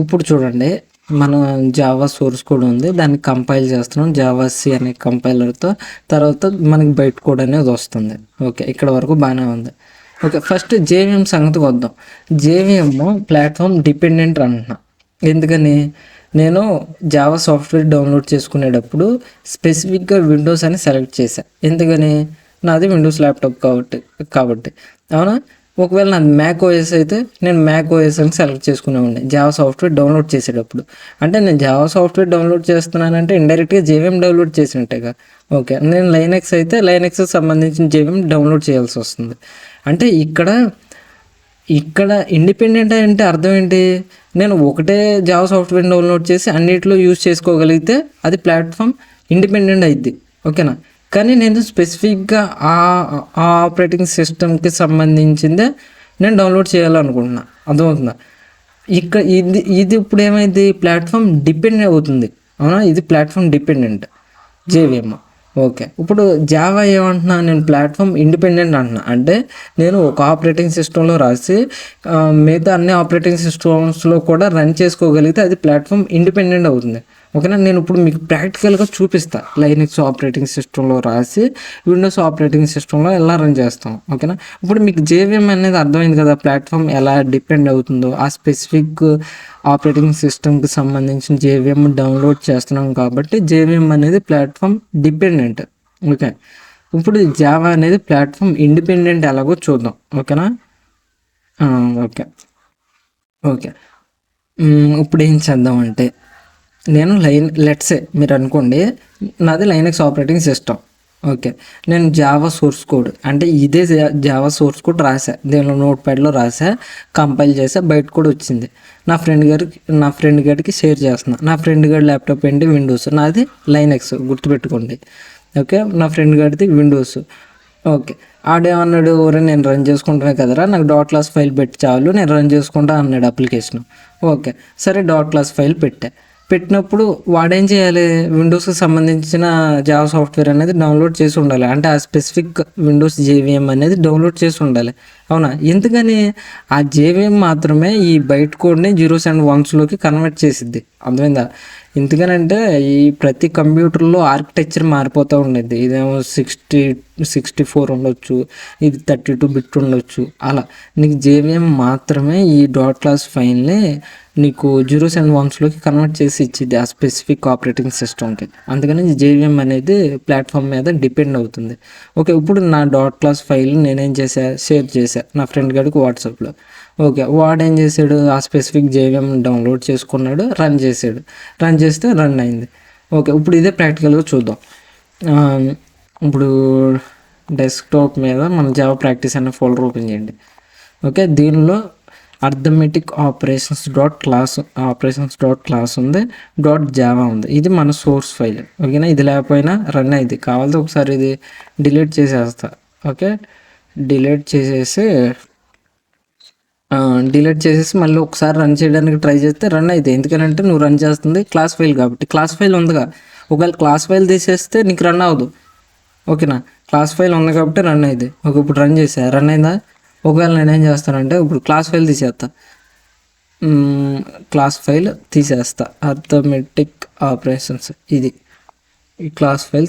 Speaker 1: ఇప్పుడు చూడండి, మన జావా సోర్స్ కోడ్ ఉంది, దాన్ని కంపైల్ చేస్తున్నాం జావాసి అనే కంపైలర్తో. తర్వాత మనకి బయట కోడ్ అనేది వస్తుంది. ఓకే, ఇక్కడ వరకు బాగానే ఉంది. ఓకే, ఫస్ట్ జేవిఎం సంగతికి వద్దాం. జేవిఎం ప్లాట్ఫామ్ డిపెండెంట్ అంటున్నా. ఎందుకని? నేను జావా సాఫ్ట్వేర్ డౌన్లోడ్ చేసుకునేటప్పుడు స్పెసిఫిక్గా విండోస్ అని సెలెక్ట్ చేశాను. ఎందుకని? నాది విండోస్ ల్యాప్టాప్ కాబట్టి అవునా. ఒకవేళ నాది మ్యాక్ ఓఎస్ అయితే నేను మ్యాక్ ఓఎస్ అని సెలెక్ట్ చేసుకునేవాడిని జావా సాఫ్ట్వేర్ డౌన్లోడ్ చేసేటప్పుడు. అంటే నేను జావా సాఫ్ట్వేర్ డౌన్లోడ్ చేస్తున్నానంటే ఇండైరెక్ట్గా జేవిఎం డౌన్లోడ్ చేసినట్టేగా. ఓకే, నేను లైనెక్స్ అయితే లైనెక్స్కి సంబంధించిన జేవిఎం డౌన్లోడ్ చేయాల్సి వస్తుంది. అంటే ఇక్కడ ఇండిపెండెంట్ అంటే అర్థం ఏంటి? నేను ఒకటే జావా సాఫ్ట్వేర్ డౌన్లోడ్ చేసి అన్నిట్లో యూజ్ చేసుకోగలిగితే అది ప్లాట్ఫామ్ ఇండిపెండెంట్ అయింది. ఓకేనా, కానీ నేను స్పెసిఫిక్గా ఆ ఆపరేటింగ్ సిస్టమ్కి సంబంధించిందే నేను డౌన్లోడ్ చేయాలనుకుంటున్నా. అర్థమవుతుందా? ఇది ఇప్పుడు ఏమైంది? ప్లాట్ఫామ్ డిపెండ్ అవుతుంది. అవునా, ఇది ప్లాట్ఫామ్ డిపెండెంట్ జేవిఎం. ఓకే, ఇప్పుడు జావా ఏమంటున్నా? నేను ప్లాట్ఫామ్ ఇండిపెండెంట్ అంటున్నా. అంటే నేను ఒక ఆపరేటింగ్ సిస్టంలో రాసి మిగతా అన్ని ఆపరేటింగ్ సిస్టమ్స్లో కూడా రన్ చేసుకోగలిగితే అది ప్లాట్ఫామ్ ఇండిపెండెంట్ అవుతుంది. ఓకేనా, నేను ఇప్పుడు మీకు ప్రాక్టికల్గా చూపిస్తాను. లైనక్స్ ఆపరేటింగ్ సిస్టంలో రాసి విండోస్ ఆపరేటింగ్ సిస్టంలో ఎలా రన్ చేస్తాం. ఓకేనా, ఇప్పుడు మీకు జేవిఎం అనేది అర్థమైంది కదా, ప్లాట్ఫామ్ ఎలా డిపెండ్ అవుతుందో. ఆ స్పెసిఫిక్ ఆపరేటింగ్ సిస్టమ్కి సంబంధించిన జేవిఎం డౌన్లోడ్ చేస్తున్నాం కాబట్టి జేవిఎం అనేది ప్లాట్ఫామ్ డిపెండెంట్. ఓకే, ఇప్పుడు జావా అనేది ప్లాట్ఫామ్ ఇండిపెండెంట్ ఎలాగో చూద్దాం. ఓకేనా, ఓకే ఓకే ఇప్పుడు ఏం చేద్దామంటే నేను లెట్సే మీరు అనుకోండి, నాది లైనక్స్ ఆపరేటింగ్ సిస్టమ్. ఓకే, నేను జావా సోర్స్ కోడ్ అంటే ఇదే జావా సోర్స్ కోడ్ రాసా, దీనిలో నోట్ ప్యాడ్లో రాసా, కంపైల్ చేసా, బయట కూడా వచ్చింది. నా ఫ్రెండ్ గారికి షేర్ చేస్తున్నా. నా ఫ్రెండ్ గారి ల్యాప్టాప్ ఏంటి? విండోస్. నాది లైనక్స్, గుర్తుపెట్టుకోండి. ఓకే, నా ఫ్రెండ్ గారిది విండోస్. ఓకే, ఆడేమన్నాడు? ఒరే నేను రన్ చేసుకుంటున్నా కదరా, నాకు .class ఫైల్ పెట్టి చాలు, నేను రన్ చేసుకుంటా అన్నాడు అప్లికేషన్. ఓకే, సరే .class ఫైల్ పెట్టినప్పుడు వాడేం చేయాలి? విండోస్కి సంబంధించిన జావా సాఫ్ట్వేర్ అనేది డౌన్లోడ్ చేసి ఉండాలి. అంటే ఆ స్పెసిఫిక్ విండోస్ జేవిఎం అనేది డౌన్లోడ్ చేసి ఉండాలి. అవునా, ఎందుకని? ఆ జేవిఎం మాత్రమే ఈ బైట్ కోడ్ని 0s and 1s కన్వర్ట్ చేసిద్ది. అర్థమైందా? ఎందుకనంటే ఈ ప్రతి కంప్యూటర్లో ఆర్కిటెక్చర్ మారిపోతూ ఉండేది. ఇదేమో 64 ఉండొచ్చు, ఇది 32 బిట్ ఉండొచ్చు. అలా నీకు జేవిఎం మాత్రమే ఈ .class ఫైల్ని నీకు 0s and 1s కన్వర్ట్ చేసి ఇచ్చింది ఆ స్పెసిఫిక్ ఆపరేటింగ్ సిస్టమ్కి. అందుకని జేవిఎం అనేది ప్లాట్ఫామ్ మీద డిపెండ్ అవుతుంది. ఓకే, ఇప్పుడు నా .class ఫైల్ నేనేం షేర్ చేశా నా ఫ్రెండ్ గారికి వాట్సాప్లో. ఓకే, వాడేం చేశాడు? ఆ స్పెసిఫిక్ జేవిఎం డౌన్లోడ్ చేసుకున్నాడు, రన్ చేస్తే రన్ అయింది. ఓకే, ఇప్పుడు ఇదే ప్రాక్టికల్గా చూద్దాం. ఇప్పుడు డెస్క్టాప్ మీద మన జావా ప్రాక్టీస్ అనే ఫోల్డర్ ఓపెన్ చేయండి. ఓకే, దీనిలో అర్థమెటిక్ ఆపరేషన్స్.class ఉంది, .java ఉంది. ఇది మన సోర్స్ ఫైల్. ఓకేనా, ఇది లేకపోయినా రన్ అయింది. కావాలంటే ఒకసారి ఇది డిలీట్ చేసేస్తా. ఓకే, డిలీట్ చేసేసి మళ్ళీ ఒకసారి రన్ చేయడానికి ట్రై చేస్తే రన్ అయితే. ఎందుకంటే నువ్వు రన్ చేస్తుంది క్లాస్ ఫైల్ కాబట్టి. క్లాస్ ఫైల్ ఉందిగా, ఒకవేళ క్లాస్ ఫైల్ తీసేస్తే నీకు రన్ అవ్వదు. ఓకేనా. క్లాస్ ఫైల్ ఉంది కాబట్టి రన్ అయింది. ఓకే, ఇప్పుడు రన్ చేసా, రన్ అయిందా. ఒకవేళ నేనేం చేస్తానంటే ఇప్పుడు క్లాస్ ఫైల్ తీసేస్తా. క్లాస్ ఫైల్ తీసేస్తా, అర్థమెటిక్ ఆపరేషన్స్ ఇది. ఈ క్లాస్ ఫైల్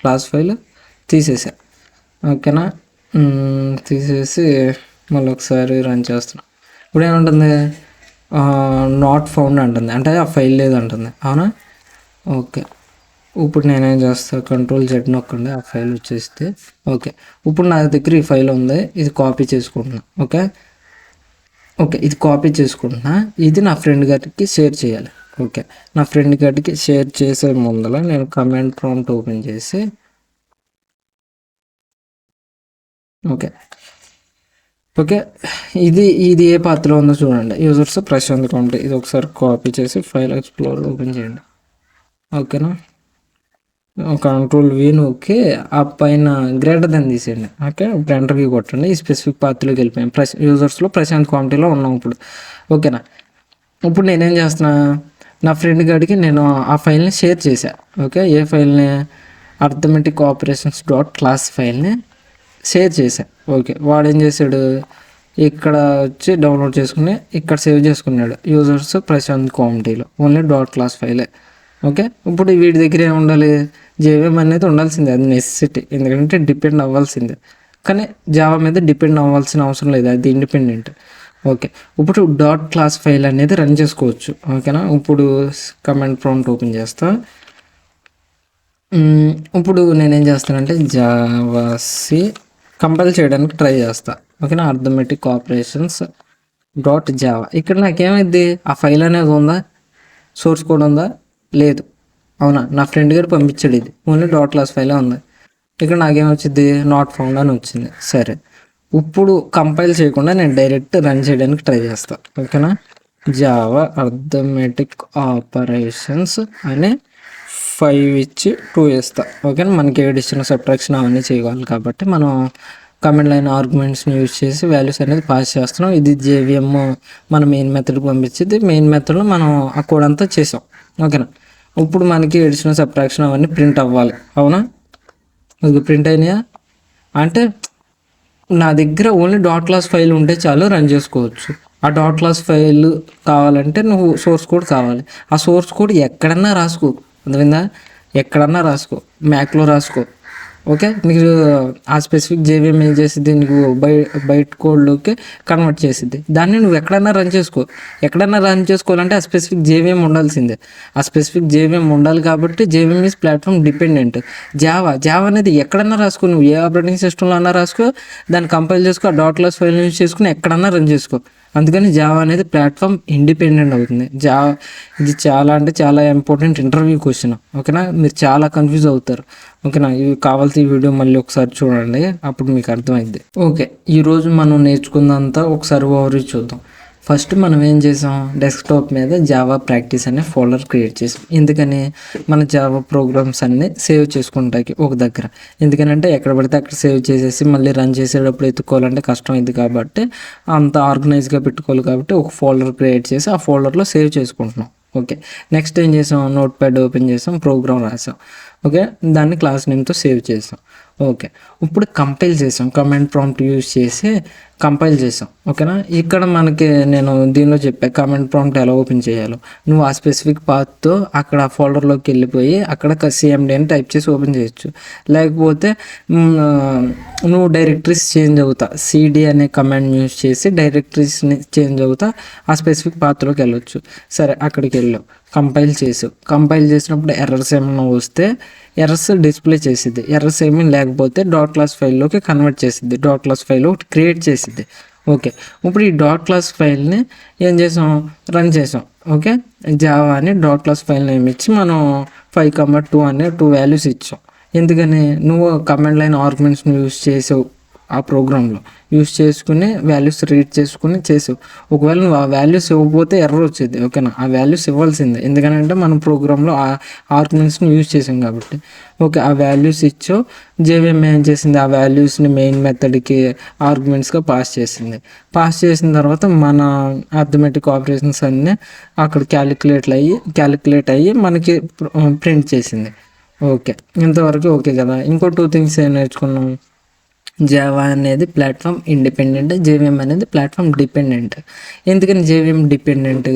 Speaker 1: క్లాస్ ఫైల్ తీసేసా. ఓకేనా. తీసేసి మళ్ళీ ఒకసారి రన్ చేస్తున్నా. ఇప్పుడు ఏమంటుంది, నాట్ ఫౌండ్ అంటుంది, అంటే ఆ ఫైల్ లేదు అంటుంది. అవునా. ఓకే, ఇప్పుడు నేనేం చేస్తాను, Ctrl+Z నొక్కండి, ఆ ఫైల్ వచ్చేస్తే. ఓకే, ఇప్పుడు నా దగ్గర ఈ ఫైల్ ఉంది, ఇది కాపీ చేసుకుంటున్నా. ఓకే, ఇది కాపీ చేసుకుంటున్నా, ఇది నా ఫ్రెండ్ గారికి షేర్ చేయాలి. ఓకే, నా ఫ్రెండ్ గారికి షేర్ చేసే ముందర నేను కమాండ్ ప్రాంప్ట్ ఓపెన్ చేసి ఓకే ఇది ఏ పాత్రలో ఉందో చూడండి. యూజర్స్ ప్రశాంత్ కౌంట్, ఇది ఒకసారి కాపీ చేసి ఫైల్ ఎక్స్ప్లోర్ ఓపెన్ చేయండి. ఓకేనా. Ctrl+V నొక్కి ఆ పైన గ్రేటర్ దెన్ తీసేయండి. ఓకే, ఇప్పుడు ఎంటర్కి కొట్టండి. ఈ స్పెసిఫిక్ పాత్రలోకి వెళ్ళిపోయాం. యూజర్స్లో ప్రశాంత్ కౌంటీలో ఉన్నాం ఇప్పుడు. ఓకేనా. ఇప్పుడు నేనేం చేస్తున్నా, నా ఫ్రెండ్ గారికి నేను ఆ ఫైల్ని షేర్ చేశా. ఓకే, ఏ ఫైల్ని, అర్థమెటిక్ ఆపరేషన్స్ .class ఫైల్ని షేర్ చేశా. ఓకే, వాడు ఏం చేశాడు, ఇక్కడ వచ్చి డౌన్లోడ్ చేసుకుని ఇక్కడ సేవ్ చేసుకున్నాడు. యూజర్స్ ప్రశాంత్ కౌంటీలో ఓన్లీ .class ఫైలే. ఓకే, ఇప్పుడు వీడి దగ్గర ఏమి ఉండాలి, జేవిఎం అనేది ఉండాల్సిందే, అది నెసెసిటీ, ఎందుకంటే డిపెండ్ అవ్వాల్సిందే. కానీ జావా మీద డిపెండ్ అవ్వాల్సిన అవసరం లేదు, అది ఇండిపెండెంట్. ఓకే, ఇప్పుడు .class ఫైల్ అనేది రన్ చేసుకోవచ్చు. ఓకేనా. ఇప్పుడు కమాండ్ ప్రాంప్ట్ ఓపెన్ చేస్తా. ఇప్పుడు నేనేం చేస్తానంటే జావాసి కంపైల్ చేయడానికి ట్రై చేస్తా. ఓకేనా. Arithmetic operations .java. ఇక్కడ నాకేమైంది, ఆ ఫైల్ అనేది ఉందా, సోర్స్ కోడ్ ఉందా, లేదు. అవునా, నా ఫ్రెండ్ గారు పంపించాడు, ఇది ఓన్లీ .class ఫైలే ఉంది. ఇక్కడ నాకేమొచ్చింది, నాట్ ఫౌండ్ అని వచ్చింది. సరే, ఇప్పుడు కంపైల్ చేయకుండా నేను డైరెక్ట్ రన్ చేయడానికి ట్రై చేస్తాను. ఓకేనా. జావా అర్థమెటిక్ ఆపరేషన్స్ అని 5 ఇచ్చి 2 వేస్తా. ఓకేనా. మనకి ఎడిషన్ సబ్ట్రాక్షన్ అవన్నీ చేయగలి కాబట్టి మనం కమాండ్ లైన్ ఆర్గ్యుమెంట్స్ని యూజ్ చేసి వాల్యూస్ అనేది పాస్ చేస్తున్నాం. ఇది జేవిఎం మన మెయిన్ మెథడ్కి పంపించింది. మెయిన్ మెథడ్లో మనం ఆ కోడ్ అంతా చేసాం. ఓకేనా. ఇప్పుడు మనకి ఎడిషన్ సబ్ట్రాక్షన్ అవన్నీ ప్రింట్ అవ్వాలి. అవునా, అది ప్రింట్ అయినాయా అంటే నా దగ్గర ఓన్లీ .class ఫైల్ ఉంటే చాలు, రన్ చేసుకోవచ్చు. ఆ .class ఫైల్ కావాలంటే నువ్వు సోర్స్ కోడ్ కావాలి. ఆ సోర్స్ కోడ్ ఎక్కడన్నా రాసుకో, అర్థమైందా, ఎక్కడన్నా రాసుకో, మ్యాక్లో రాసుకో. ఓకే, నీకు ఆ స్పెసిఫిక్ జేవిఎం ఏం చేసిద్ది, నీకు బైట్ కోడ్లోకి కన్వర్ట్ చేసిద్ది. దాన్ని నువ్వు ఎక్కడన్నా రన్ చేసుకో. ఎక్కడన్నా రన్ చేసుకోవాలంటే ఆ స్పెసిఫిక్ జేవిఎం ఉండాల్సిందే. ఆ స్పెసిఫిక్ జేవిఎం ఉండాలి కాబట్టి JVM is platform dependent. Java అనేది ఎక్కడన్నా రాసుకో, నువ్వు ఏ ఆపరేటింగ్ సిస్టంలో అన్నా రాసుకో, దాన్ని కంపైల్ చేసుకో, ఆ .class ఫైల్ యూజ్ చేసుకుని ఎక్కడన్నా రన్ చేసుకో. అందుకని జావా అనేది ప్లాట్ఫామ్ ఇండిపెండెంట్ అవుతుంది. ఇది చాలా ఇంపార్టెంట్ ఇంటర్వ్యూ క్వశ్చన్. ఓకేనా, మీరు చాలా కన్ఫ్యూజ్ అవుతారు. ఓకేనా, ఇవి కావాల్సిన వీడియో మళ్ళీ ఒకసారి చూడండి, అప్పుడు మీకు అర్థమైంది. ఓకే, ఈరోజు మనం నేర్చుకుందంతా ఒకసారి ఓవర్వ్యూ చూద్దాం. ఫస్ట్ మనం ఏం చేసాం, డెస్క్టాప్ మీద జావా ప్రాక్టీస్ అనే ఫోల్డర్ క్రియేట్ చేసాం. ఎందుకని, మన జావా ప్రోగ్రామ్స్ అన్నీ సేవ్ చేసుకుంటాకి ఒక దగ్గర. ఎందుకనంటే ఎక్కడ పడితే అక్కడ సేవ్ చేసేసి మళ్ళీ రన్ చేసేటప్పుడు ఎత్తుకోవాలంటే కష్టం అయింది కాబట్టి అంత ఆర్గనైజ్గా పెట్టుకోవాలి కాబట్టి ఒక ఫోల్డర్ క్రియేట్ చేసి ఆ ఫోల్డర్లో సేవ్ చేసుకుంటున్నాం. ఓకే, నెక్స్ట్ ఏం చేసాం, నోట్ ప్యాడ్ ఓపెన్ చేసాం, ప్రోగ్రామ్ రాసాం. ఓకే, దాన్ని క్లాస్ నేమ్తో సేవ్ చేసాం. ఓకే, ఇప్పుడు కంపైల్ చేసాం, కమాండ్ ప్రాంప్ట్ యూజ్ చేసి కంపైల్ చేసాం. ఓకేనా. ఇక్కడ మనకి నేను దీనిలో చెప్పా కమాండ్ ప్రాంప్ట్ ఎలా ఓపెన్ చేయాలో. నువ్వు ఆ స్పెసిఫిక్ పాత్తో అక్కడ ఫోల్డర్లోకి వెళ్ళిపోయి అక్కడ CMD అని టైప్ చేసి ఓపెన్ చేయొచ్చు. లేకపోతే నువ్వు డైరెక్టరీస్ చేంజ్ అవుతా, CD అనే కమాండ్ యూజ్ చేసి డైరెక్టరీస్ని చేంజ్ అవుతా ఆ స్పెసిఫిక్ పాత్లోకి వెళ్ళొచ్చు. సరే, అక్కడికి వెళ్ళావు, కంపైల్ చేసినప్పుడు ఎర్రర్స్ ఏమైనా వస్తే ఎర్రర్స్ డిస్ప్లే చేసిద్ది. ఎర్రర్స్ ఏమీ లేకపోతే .class ఫైల్లోకి కన్వర్ట్ చేసిద్ది, .class ఫైల్ ఒకటి క్రియేట్ చేసిద్ది. ఓకే, ఇప్పుడు ఈ .class ఫైల్ని ఏం చేసాం, రన్ చేసాం. ఓకే, జావా అని .class ఫైల్ నేమ్ ఇచ్చి మనం 5,2 అనే 2 వాల్యూస్ ఇచ్చాం. ఎందుకని, నువ్వు కమాండ్ లైన్ ఆర్గ్యుమెంట్స్ని యూజ్ చేసావు, ఆ ప్రోగ్రాంలో యూజ్ చేసుకుని వాల్యూస్ రీడ్ చేసుకుని చేసావు. ఒకవేళ నువ్వు ఆ వాల్యూస్ ఇవ్వకపోతే ఎర్రర్ వచ్చేది. ఓకేనా, ఆ వాల్యూస్ ఇవ్వాల్సిందే, ఎందుకంటే మనం ప్రోగ్రాంలో ఆ ఆర్గ్యుమెంట్స్ని యూజ్ చేసాం కాబట్టి. ఓకే, ఆ వాల్యూస్ ఇచ్చో జేవిఎం ఏం చేసింది, ఆ వాల్యూస్ని మెయిన్ మెథడ్కి ఆర్గ్యుమెంట్స్గా పాస్ చేసిన తర్వాత మన అర్థమెటిక్ ఆపరేషన్స్ అన్నీ అక్కడ క్యాలిక్యులేట్ అయ్యి మనకి ప్రింట్ చేసింది. ఓకే. ఇంతవరకు ఓకే కదా! ఇంకో 2 థింగ్స్ ఏం నేర్చుకున్నాం? జావా అనేది ప్లాట్‌ఫామ్ ఇండిపెండెంట్. జేవీఎం అనేది ప్లాట్‌ఫామ్ డిపెండెంట్. ఎందుకని జేవీఎం డిపెండెంట్?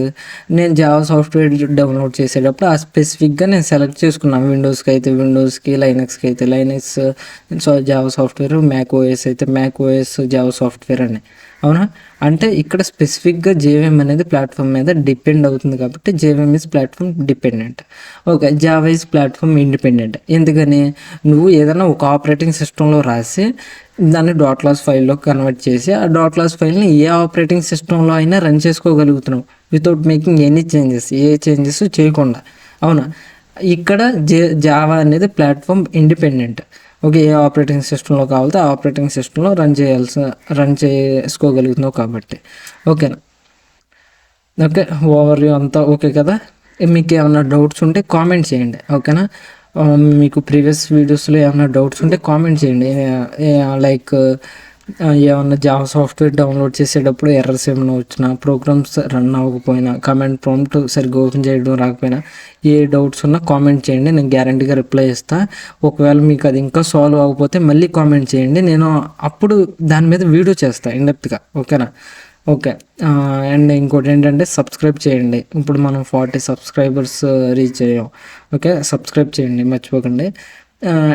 Speaker 1: నేను జావా సాఫ్ట్‌వేర్ డౌన్‌లోడ్ చేసేటప్పుడు ఆ స్పెసిఫిక్‌గా నేను సెలెక్ట్ చేసుకున్నాను. విండోస్‌కి అయితే విండోస్‌కి, లైనక్స్‌కి అయితే Linux Java software, Mac OS అయితే మ్యాక్ ఓఎస్ జావా సాఫ్ట్‌వేర్ అని. అవునా? అంటే ఇక్కడ స్పెసిఫిక్‌గా జేవీఎం అనేది ప్లాట్‌ఫామ్ మీద డిపెండ్ అవుతుంది కాబట్టి JVM is platform dependent. Okay. Java is platform independent. ఎందుకని? నువ్వు ఏదైనా ఒక ఆపరేటింగ్ సిస్టమ్‌లో రాసి దాన్ని డాట్లాస్ ఫైల్‌లో కన్వర్ట్ చేసి ఆ డాట్లాస్ ఫైల్‌ని ఏ ఆపరేటింగ్ సిస్టమ్‌లో అయినా రన్ చేసుకోగలుగుతున్నావు. Without making any changes. ఏ చేంజెస్ చేయకుండా. అవునా? ఇక్కడ జావా అనేది ప్లాట్‌ఫామ్ ఇండిపెండెంట్. ఓకే. ఏ ఆపరేటింగ్ సిస్టమ్‌లో కావాలితే ఆ ఆపరేటింగ్ సిస్టమ్‌లో రన్ చేసుకోగలుగుతున్నావు కాబట్టి. ఓకేనా? ఓకే. ఓవర్‌వ్యూ అంతా ఓకే కదా! మీకేమన్నా డౌట్స్ ఉంటే కామెంట్ చేయండి. ఓకేనా? మీకు ప్రీవియస్ వీడియోస్‌లో ఏమన్నా డౌట్స్ ఉంటే కామెంట్ చేయండి. లైక్ ఏమన్నా జావా సాఫ్ట్‌వేర్ డౌన్‌లోడ్ చేసేటప్పుడు ఎర్రర్స్ ఏమన్నా వచ్చినా, ప్రోగ్రామ్స్ రన్ అవ్వకపోయినా, కమాండ్ ప్రాంప్ట్ సరిగ్గా ఓపెన్ చేయడం రాకపోయినా, ఏ డౌట్స్ ఉన్నా కామెంట్ చేయండి. నేను గ్యారంటీగా రిప్లై ఇస్తా. ఒకవేళ మీకు అది ఇంకా సాల్వ్ అవ్వకపోతే మళ్ళీ కామెంట్ చేయండి. నేను అప్పుడు దాని మీద వీడియో చేస్తా ఇన్ డెప్త్‌గా. ఓకేనా? ఓకే. అండ్ ఇంకోటేంటంటే సబ్స్క్రైబ్ చేయండి. ఇప్పుడు మనం 40 సబ్స్క్రైబర్స్ రీచ్ అయ్యాం. ఓకే. సబ్స్క్రైబ్ చేయండి మర్చిపోకండి.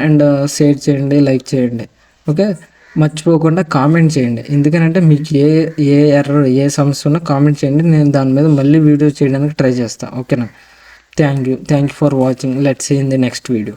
Speaker 1: అండ్ షేర్ చేయండి, లైక్ చేయండి. ఓకే. మర్చిపోకుండా కామెంట్ చేయండి. ఎందుకనంటే మీకు ఏ ఎర్రర్, ఏ సమస్య ఉన్నా కామెంట్ చేయండి. నేను దాని మీద మళ్ళీ వీడియో చేయడానికి ట్రై చేస్తా. ఓకేనా? Thank you for watching. Let's see in the next video.